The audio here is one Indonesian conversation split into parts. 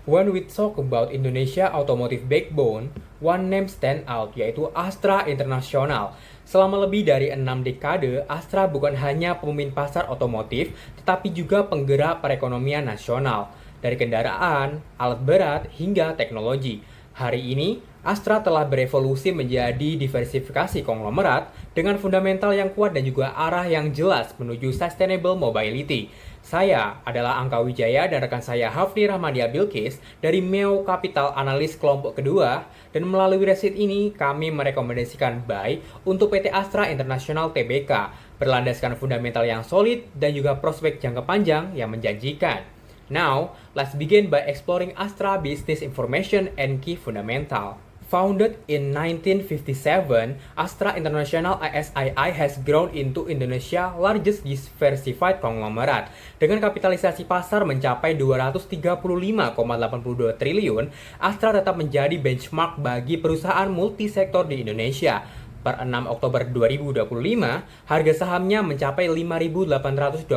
When we talk about Indonesia automotive backbone, one name stand out yaitu Astra International. Selama lebih dari 6 dekade, Astra bukan hanya pemimpin pasar otomotif, tetapi juga penggerak perekonomian nasional. Dari kendaraan, alat berat, hingga teknologi. Hari ini, Astra telah berevolusi menjadi diversifikasi konglomerat dengan fundamental yang kuat dan juga arah yang jelas menuju sustainable mobility. Saya adalah Angka Wijaya dan rekan saya Hafni Rahmadia Bilkis dari Meo Capital Analis kelompok kedua, dan melalui resit ini kami merekomendasikan buy untuk PT Astra International Tbk berlandaskan fundamental yang solid dan juga prospek jangka panjang yang menjanjikan. Now, let's begin by exploring Astra business information and key fundamental. Founded in 1957, Astra International ASII has grown into Indonesia's largest diversified conglomerate. Dengan kapitalisasi pasar mencapai 235,82 triliun, Astra tetap menjadi benchmark bagi perusahaan multisektor di Indonesia. Per 6 Oktober 2025, harga sahamnya mencapai 5.825,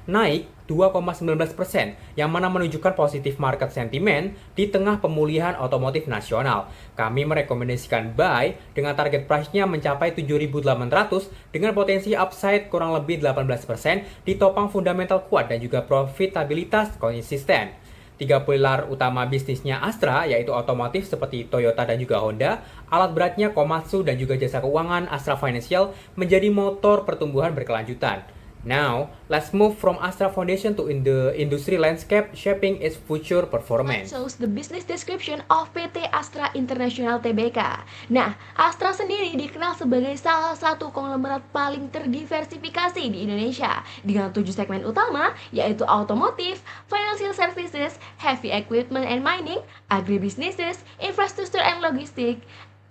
naik 2,19%, yang mana menunjukkan positif market sentiment di tengah pemulihan otomotif nasional. Kami merekomendasikan buy dengan target price-nya mencapai 7.800 dengan potensi upside kurang lebih 18%, ditopang fundamental kuat dan juga profitabilitas konsisten. 3 pilar utama bisnisnya Astra yaitu otomotif seperti Toyota dan juga Honda, alat beratnya Komatsu dan juga jasa keuangan Astra Financial menjadi motor pertumbuhan berkelanjutan. Now, let's move from Astra Foundation to the industry landscape shaping its future performance. Shows the business description of PT Astra International Tbk. Nah, Astra sendiri dikenal sebagai salah satu konglomerat paling terdiversifikasi di Indonesia dengan 7 segmen utama yaitu automotive, financial services, heavy equipment and mining, agribusinesses, infrastructure and logistics,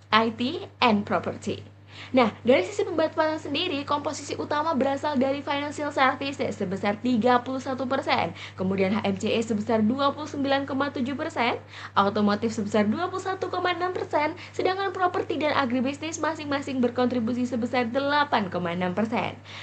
IT, and property. Nah, dari sisi pendapatan sendiri, komposisi utama berasal dari financial services sebesar 31%, kemudian HMCE sebesar 29,7%, automotif sebesar 21,6%, sedangkan properti dan agribisnis masing-masing berkontribusi sebesar 8,6%.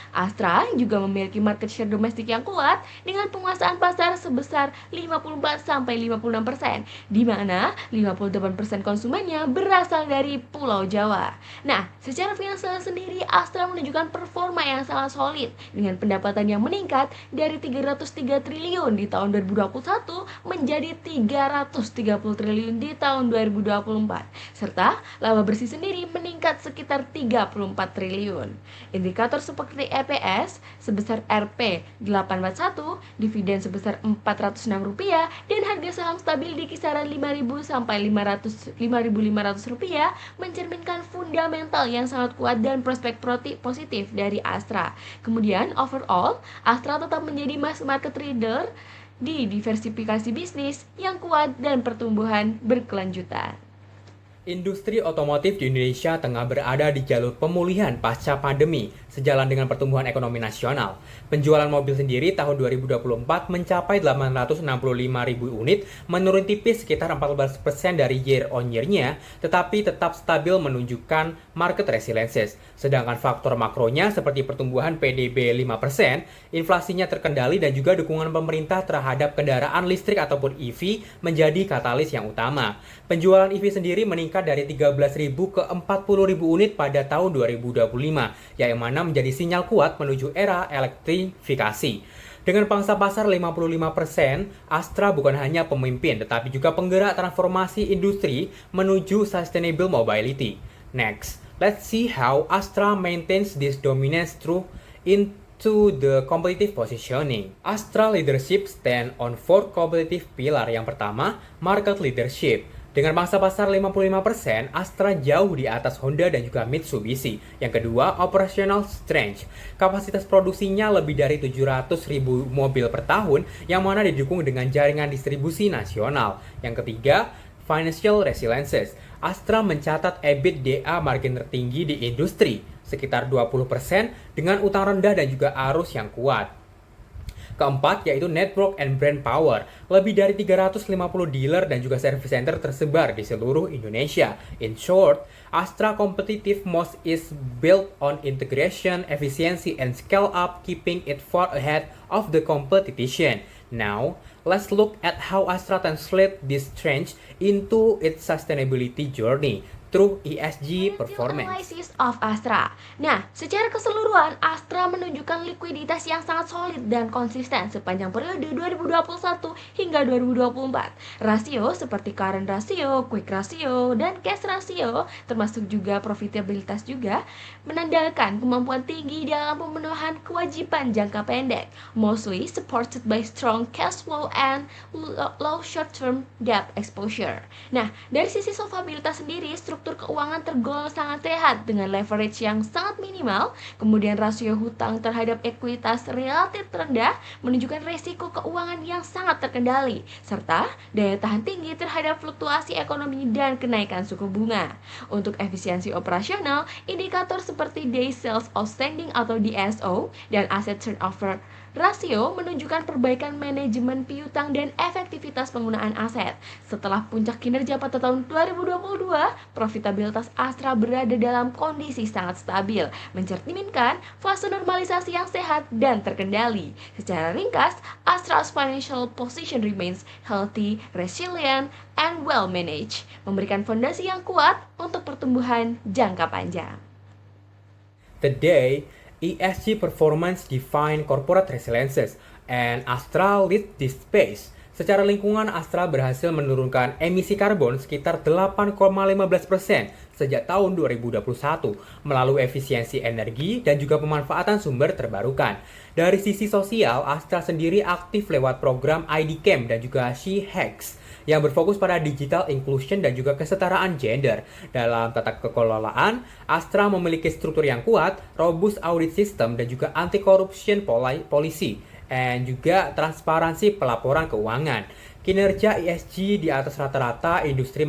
Astra juga memiliki market share domestik yang kuat dengan penguasaan pasar sebesar 54-56%, di mana 58% konsumennya berasal dari Pulau Jawa. Nah, secara finansial sendiri, Astra menunjukkan performa yang sangat solid dengan pendapatan yang meningkat dari 303 triliun di tahun 2021 menjadi 330 triliun di tahun 2024, serta laba bersih sendiri meningkat sekitar 34 triliun. Indikator seperti EPS sebesar Rp 841, dividen sebesar Rp406, dan harga saham stabil di kisaran Rp5.000 sampai Rp5.500 mencerminkan fundamental yang sangat kuat dan prospek positif dari Astra. Kemudian overall, Astra tetap menjadi mass market leader di diversifikasi bisnis yang kuat dan pertumbuhan berkelanjutan. Industri otomotif di Indonesia tengah berada di jalur pemulihan pasca pandemi, sejalan dengan pertumbuhan ekonomi nasional. Penjualan mobil sendiri tahun 2024 mencapai 865.000 unit, menurun tipis sekitar 14% dari year on year-nya, tetapi tetap stabil menunjukkan market resiliences. Sedangkan faktor makronya seperti pertumbuhan PDB 5%, inflasinya terkendali dan juga dukungan pemerintah terhadap kendaraan listrik ataupun EV menjadi katalis yang utama. Penjualan EV sendiri meningkat dari 13.000 ke 40.000 unit pada tahun 2025, yang mana menjadi sinyal kuat menuju era elektrifikasi. Dengan pangsa pasar 55%, Astra bukan hanya pemimpin, tetapi juga penggerak transformasi industri menuju sustainable mobility. Next, let's see how Astra maintains this dominance through into the competitive positioning. Astra leadership stand on 4 competitive pillar. Yang pertama, market leadership. Dengan pangsa pasar 55%, Astra jauh di atas Honda dan juga Mitsubishi. Yang kedua, operational strength. Kapasitas produksinya lebih dari 700.000 mobil per tahun, yang mana didukung dengan jaringan distribusi nasional. Yang ketiga, financial resiliences. Astra mencatat EBITDA margin tertinggi di industri, sekitar 20%, dengan utang rendah dan juga arus yang kuat. Keempat, yaitu network and brand power. Lebih dari 350 dealer dan juga service center tersebar di seluruh Indonesia. In short, Astra competitive moat is built on integration, efficiency, and scale up, keeping it far ahead of the competition. Now, let's look at how Astra translates this change into its sustainability journey through ESG performance. Analysis of Astra. Nah, secara keseluruhan, Astra menunjukkan likuiditas yang sangat solid dan konsisten sepanjang periode 2021 hingga 2024. Rasio seperti current ratio, quick ratio, dan cash ratio, termasuk juga profitabilitas juga, menandakan kemampuan tinggi dalam pemenuhan kewajiban jangka pendek, mostly supported by strong cash flow and low short-term debt exposure. Nah, dari sisi solvabilitas sendiri, struktur keuangan tergolong sangat sehat dengan leverage yang sangat minimal, kemudian rasio hutang terhadap ekuitas relatif rendah menunjukkan resiko keuangan yang sangat terkendali, serta daya tahan tinggi terhadap fluktuasi ekonomi dan kenaikan suku bunga. Untuk efisiensi operasional, indikator seperti Days Sales Outstanding atau DSO dan Asset Turnover Rasio menunjukkan perbaikan manajemen piutang dan efektivitas penggunaan aset. Setelah puncak kinerja pada tahun 2022, profitabilitas Astra berada dalam kondisi sangat stabil, mencerminkan fase normalisasi yang sehat dan terkendali. Secara ringkas, Astra's financial position remains healthy, resilient, and well managed, memberikan fondasi yang kuat untuk pertumbuhan jangka panjang. Today, ESG performance define corporate resiliences, and Astra leads this space. Secara lingkungan, Astra berhasil menurunkan emisi karbon sekitar 8,15% sejak tahun 2021 melalui efisiensi energi dan juga pemanfaatan sumber terbarukan. Dari sisi sosial, Astra sendiri aktif lewat program ID Camp dan juga She Hacks yang berfokus pada digital inclusion dan juga kesetaraan gender. Dalam tata kekelolaan, Astra memiliki struktur yang kuat, robust audit system, dan juga anti-corruption policy, dan juga transparansi pelaporan keuangan. Kinerja ESG di atas rata-rata industri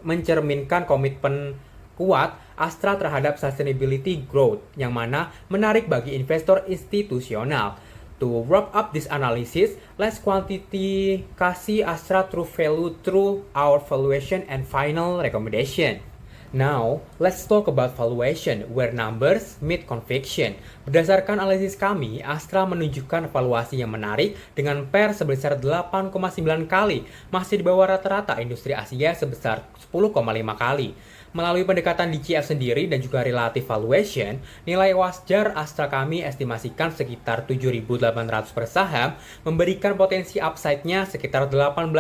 mencerminkan komitmen kuat Astra terhadap sustainability growth, yang mana menarik bagi investor institusional. To wrap up this analysis, let's kuantifikasi Astra true value through our valuation and final recommendation. Now, let's talk about valuation, where numbers meet conviction. Berdasarkan analisis kami, Astra menunjukkan valuasi yang menarik dengan PER sebesar 8,9 kali, masih di bawah rata-rata industri Asia sebesar 10,5 kali. Melalui pendekatan DCF sendiri dan juga relative valuation, nilai wajar Astra kami estimasikan sekitar 7.800 per saham, memberikan potensi upside-nya sekitar 18%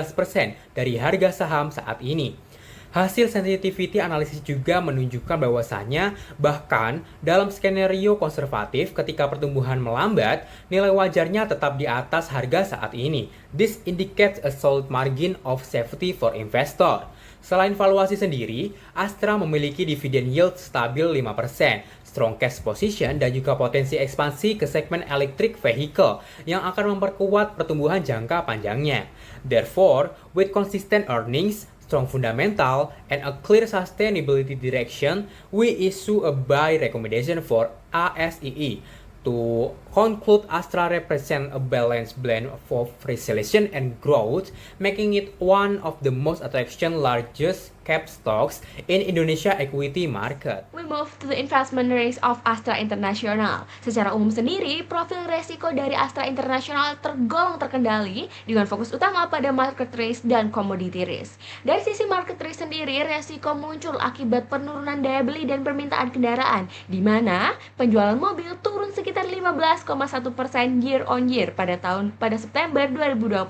dari harga saham saat ini. Hasil sensitivity analisis juga menunjukkan bahwasannya bahkan dalam skenario konservatif ketika pertumbuhan melambat, nilai wajarnya tetap di atas harga saat ini. This indicates a solid margin of safety for investor. Selain valuasi sendiri, Astra memiliki dividen yield stabil 5%, strong cash position, dan juga potensi ekspansi ke segmen electric vehicle yang akan memperkuat pertumbuhan jangka panjangnya. Therefore, with consistent earnings, strong fundamental, and a clear sustainability direction, we issue a buy recommendation for ASEE. To conclude, Astra represents a balanced blend of resilience and growth, making it one of the most attractive largest cap stocks in Indonesia equity market. We move to the investment risk of Astra International. Secara umum sendiri, profil resiko dari Astra International tergolong terkendali dengan fokus utama pada market risk dan commodity risk. Dari sisi market risk sendiri, resiko muncul akibat penurunan daya beli dan permintaan kendaraan, di mana penjualan mobil turun sekitar 15,1% year on year pada September 2025,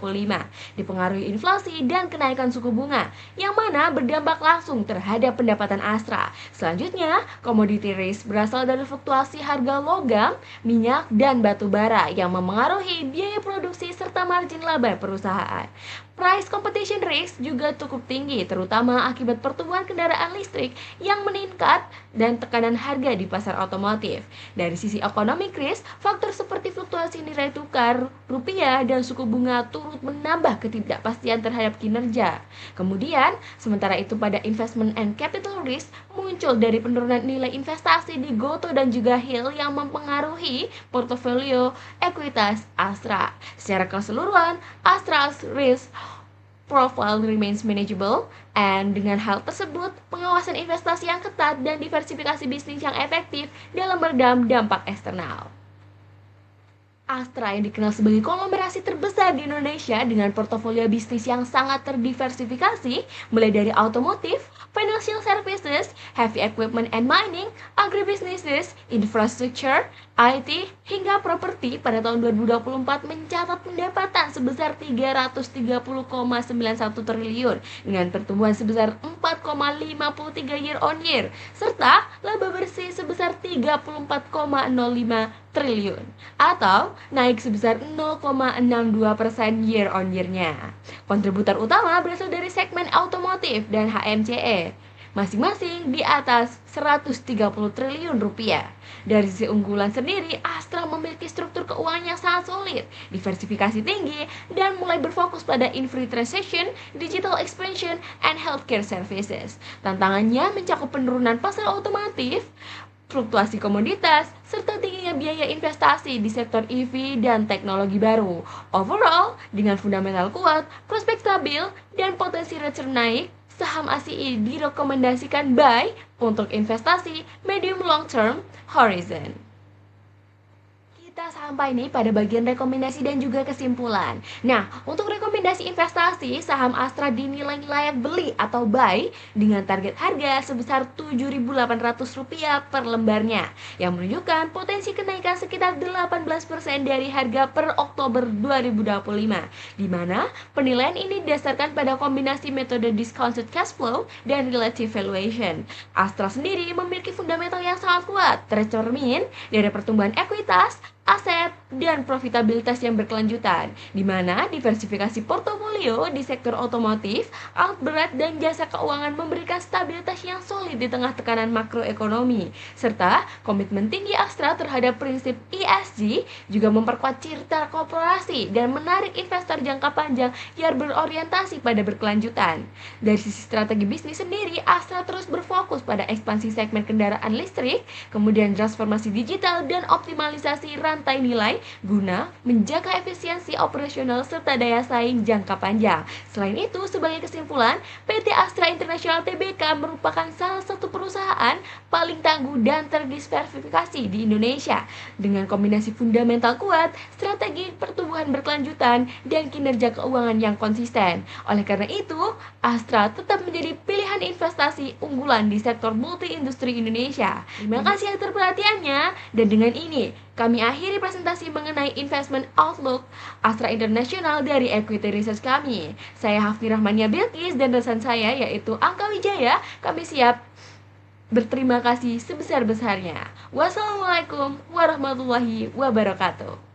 dipengaruhi inflasi dan kenaikan suku bunga, yang mana berdampak langsung terhadap pendapatan Astra. Selanjutnya, commodity risk berasal dari fluktuasi harga logam, minyak, dan batu bara yang memengaruhi biaya produksi serta margin laba perusahaan. Price competition risk juga cukup tinggi, terutama akibat pertumbuhan kendaraan listrik yang meningkat dan tekanan harga di pasar otomotif. Dari sisi economic risk, faktor seperti fluktuasi nilai tukar rupiah dan suku bunga turut menambah ketidakpastian terhadap kinerja. Kemudian, sementara itu pada investment and capital risk muncul dari penurunan nilai investasi di Gotoh dan juga Hill yang mempengaruhi portofolio ekuitas Astra. Secara keseluruhan, Astra's risk profile remains manageable, and dengan hal tersebut, pengawasan investasi yang ketat dan diversifikasi bisnis yang efektif dalam meredam dampak eksternal. Astra yang dikenal sebagai konglomerasi terbesar di Indonesia dengan portofolio bisnis yang sangat terdiversifikasi, mulai dari otomotif, financial services, heavy equipment and mining, agribusinesses, infrastructure, IT, hingga properti pada tahun 2024 mencatat pendapatan sebesar 330,91 triliun dengan pertumbuhan sebesar 4,53 year on year serta laba bersih sebesar 34,05 triliun atau naik sebesar 0,62% year on year-nya. Kontributor utama berasal dari segmen otomotif dan HMCE, masing-masing di atas 130 triliun rupiah. Dari sisi unggulan sendiri, Astra memiliki struktur keuangan yang sangat solid, diversifikasi tinggi, dan mulai berfokus pada infra transition, digital expansion, and healthcare services. Tantangannya mencakup penurunan pasar otomotif, fluktuasi komoditas, serta tingginya biaya investasi di sektor EV dan teknologi baru. Overall, dengan fundamental kuat, prospek stabil, dan potensi return naik, saham ASI direkomendasikan buy untuk investasi medium long term horizon. Kita sampai nih pada bagian rekomendasi dan juga kesimpulan. Nah, untuk rekomendasi investasi, saham Astra dinilai layak beli atau buy dengan target harga sebesar Rp7.800 per lembarnya, yang menunjukkan potensi kenaikan sekitar 18% dari harga per Oktober 2025, di mana penilaian ini didasarkan pada kombinasi metode discounted cash flow dan relative valuation. Astra sendiri memiliki fundamental yang sangat kuat, tercermin dari pertumbuhan ekuitas, aset, dan profitabilitas yang berkelanjutan, di mana diversifikasi portofolio di sektor otomotif, alat berat, dan jasa keuangan memberikan stabilitas yang solid di tengah tekanan makroekonomi, serta komitmen tinggi Astra terhadap prinsip ESG juga memperkuat citra korporasi dan menarik investor jangka panjang yang berorientasi pada berkelanjutan. Dari sisi strategi bisnis sendiri, Astra terus berfokus pada ekspansi segmen kendaraan listrik, kemudian transformasi digital, dan optimalisasi rantai nilai guna menjaga efisiensi operasional serta daya saing jangka panjang. Selain itu, sebagai kesimpulan, PT Astra International Tbk merupakan salah satu perusahaan paling tangguh dan terdiversifikasi di Indonesia dengan kombinasi fundamental kuat, strategi pertumbuhan berkelanjutan, dan kinerja keuangan yang konsisten. Oleh karena itu, Astra tetap menjadi pilihan investasi unggulan di sektor multi-industri Indonesia. Terima kasih atas perhatiannya, dan dengan ini kami akhiri presentasi mengenai investment outlook Astra International dari Equity Research kami. Saya Hafni Rahmania Bilkis dan rekan saya yaitu Angka Wijaya. Kami siap berterima kasih sebesar-besarnya. Wassalamualaikum warahmatullahi wabarakatuh.